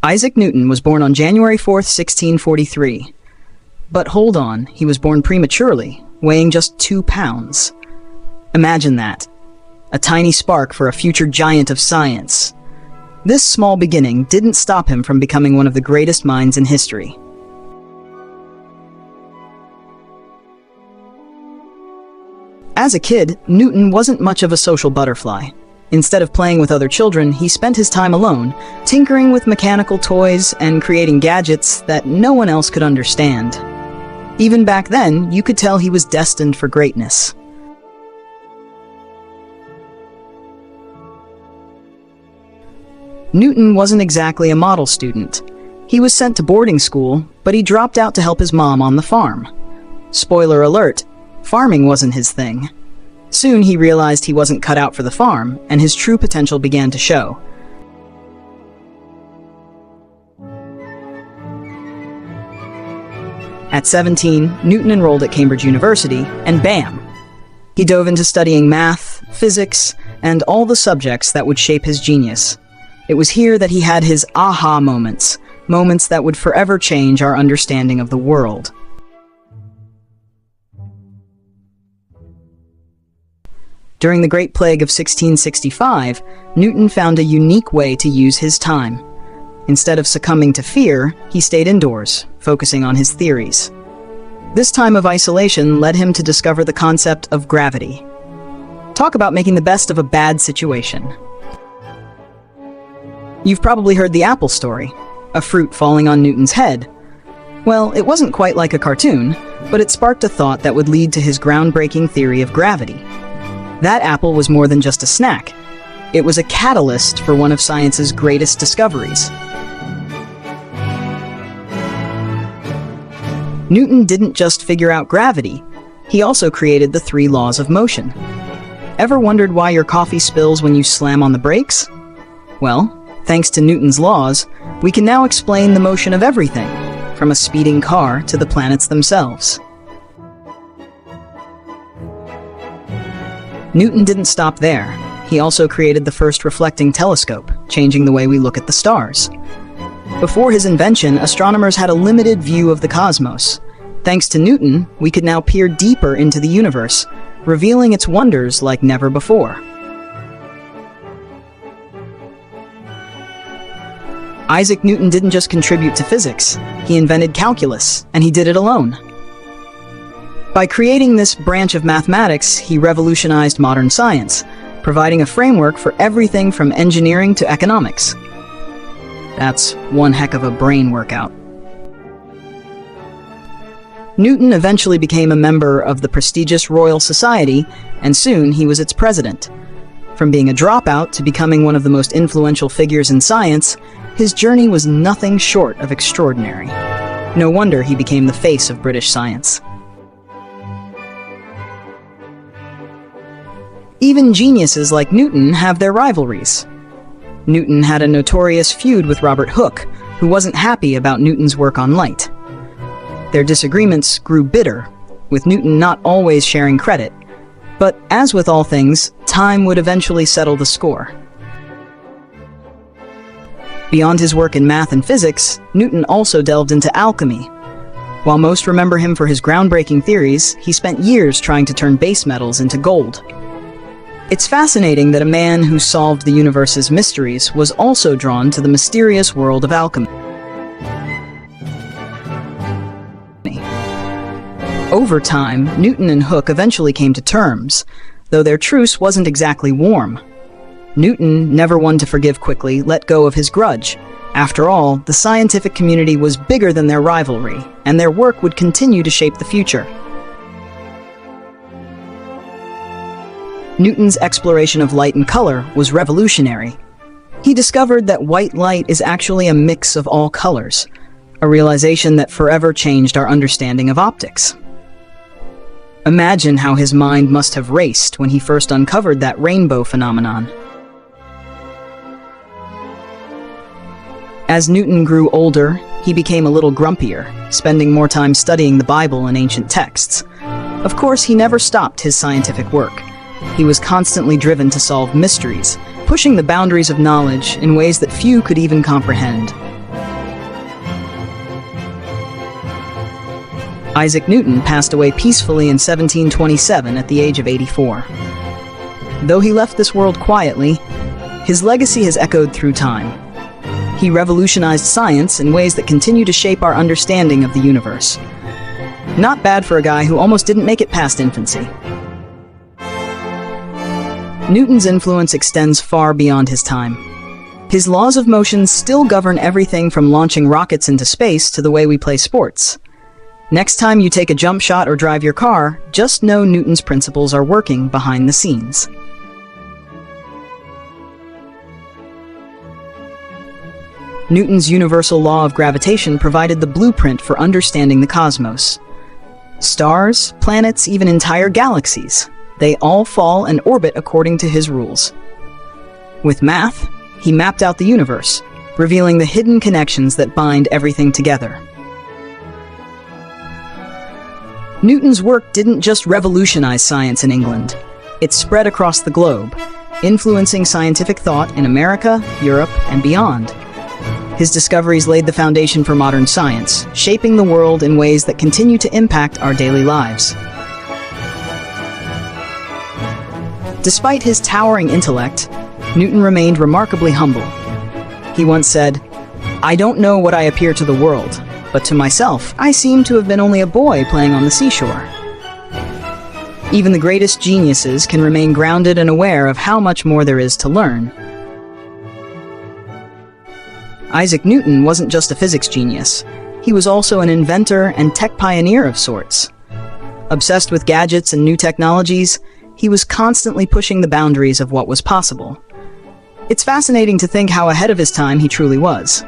Isaac Newton was born on January 4th, 1643. But hold on, he was born prematurely, weighing just 2 pounds. Imagine that. A tiny spark for a future giant of science. This small beginning didn't stop him from becoming one of the greatest minds in history. As a kid, Newton wasn't much of a social butterfly. Instead of playing with other children, he spent his time alone, tinkering with mechanical toys and creating gadgets that no one else could understand. Even back then, you could tell he was destined for greatness. Newton wasn't exactly a model student. He was sent to boarding school, but he dropped out to help his mom on the farm. Spoiler alert, farming wasn't his thing. Soon he realized he wasn't cut out for the farm, and his true potential began to show. At 17, Newton enrolled at Cambridge University, and bam! He dove into studying math, physics, and all the subjects that would shape his genius. It was here that he had his aha moments, moments that would forever change our understanding of the world. During the Great Plague of 1665, Newton found a unique way to use his time. Instead of succumbing to fear, he stayed indoors, focusing on his theories. This time of isolation led him to discover the concept of gravity. Talk about making the best of a bad situation. You've probably heard the apple story, a fruit falling on Newton's head. Well, it wasn't quite like a cartoon, but it sparked a thought that would lead to his groundbreaking theory of gravity. That apple was more than just a snack. It was a catalyst for one of science's greatest discoveries. Newton didn't just figure out gravity, he also created the 3 laws of motion. Ever wondered why your coffee spills when you slam on the brakes? Well, thanks to Newton's laws, we can now explain the motion of everything, from a speeding car to the planets themselves. Newton didn't stop there. He also created the first reflecting telescope, changing the way we look at the stars. Before his invention, astronomers had a limited view of the cosmos. Thanks to Newton, we could now peer deeper into the universe, revealing its wonders like never before. Isaac Newton didn't just contribute to physics, he invented calculus, and he did it alone. By creating this branch of mathematics, he revolutionized modern science, providing a framework for everything from engineering to economics. That's one heck of a brain workout. Newton eventually became a member of the prestigious Royal Society, and soon he was its president. From being a dropout to becoming one of the most influential figures in science, his journey was nothing short of extraordinary. No wonder he became the face of British science. Even geniuses like Newton have their rivalries. Newton had a notorious feud with Robert Hooke, who wasn't happy about Newton's work on light. Their disagreements grew bitter, with Newton not always sharing credit. But as with all things, time would eventually settle the score. Beyond his work in math and physics, Newton also delved into alchemy. While most remember him for his groundbreaking theories, he spent years trying to turn base metals into gold. It's fascinating that a man who solved the universe's mysteries was also drawn to the mysterious world of alchemy. Over time, Newton and Hooke eventually came to terms, though their truce wasn't exactly warm. Newton, never one to forgive quickly, let go of his grudge. After all, the scientific community was bigger than their rivalry, and their work would continue to shape the future. Newton's exploration of light and color was revolutionary. He discovered that white light is actually a mix of all colors, a realization that forever changed our understanding of optics. Imagine how his mind must have raced when he first uncovered that rainbow phenomenon. As Newton grew older, he became a little grumpier, spending more time studying the Bible and ancient texts. Of course, he never stopped his scientific work. He was constantly driven to solve mysteries, pushing the boundaries of knowledge in ways that few could even comprehend. Isaac Newton passed away peacefully in 1727 at the age of 84. Though he left this world quietly, his legacy has echoed through time. He revolutionized science in ways that continue to shape our understanding of the universe. Not bad for a guy who almost didn't make it past infancy. Newton's influence extends far beyond his time. His laws of motion still govern everything from launching rockets into space to the way we play sports. Next time you take a jump shot or drive your car, just know Newton's principles are working behind the scenes. Newton's universal law of gravitation provided the blueprint for understanding the cosmos. Stars, planets, even entire galaxies, they all fall and orbit according to his rules. With math, he mapped out the universe, revealing the hidden connections that bind everything together. Newton's work didn't just revolutionize science in England. It spread across the globe, influencing scientific thought in America, Europe, and beyond. His discoveries laid the foundation for modern science, shaping the world in ways that continue to impact our daily lives. Despite his towering intellect, Newton remained remarkably humble. He once said, "I don't know what I appear to the world, but to myself, I seem to have been only a boy playing on the seashore." Even the greatest geniuses can remain grounded and aware of how much more there is to learn. Isaac Newton wasn't just a physics genius. He was also an inventor and tech pioneer of sorts. Obsessed with gadgets and new technologies, he was constantly pushing the boundaries of what was possible. It's fascinating to think how ahead of his time he truly was.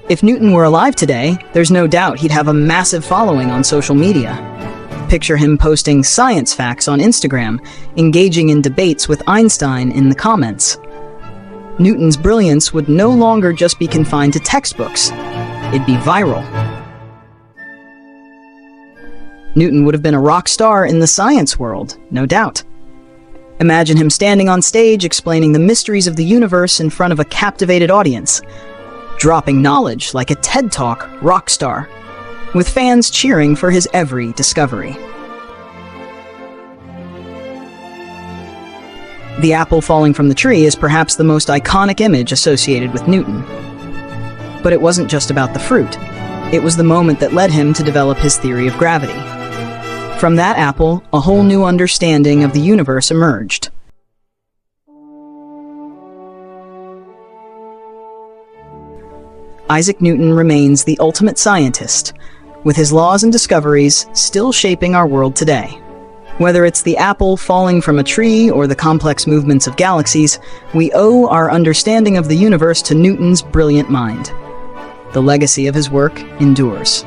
If Newton were alive today, there's no doubt he'd have a massive following on social media. Picture him posting science facts on Instagram, engaging in debates with Einstein in the comments. Newton's brilliance would no longer just be confined to textbooks. It'd be viral. Newton would have been a rock star in the science world, no doubt. Imagine him standing on stage explaining the mysteries of the universe in front of a captivated audience, dropping knowledge like a TED Talk rock star, with fans cheering for his every discovery. The apple falling from the tree is perhaps the most iconic image associated with Newton. But it wasn't just about the fruit. It was the moment that led him to develop his theory of gravity. From that apple, a whole new understanding of the universe emerged. Isaac Newton remains the ultimate scientist, with his laws and discoveries still shaping our world today. Whether it's the apple falling from a tree or the complex movements of galaxies, we owe our understanding of the universe to Newton's brilliant mind. The legacy of his work endures.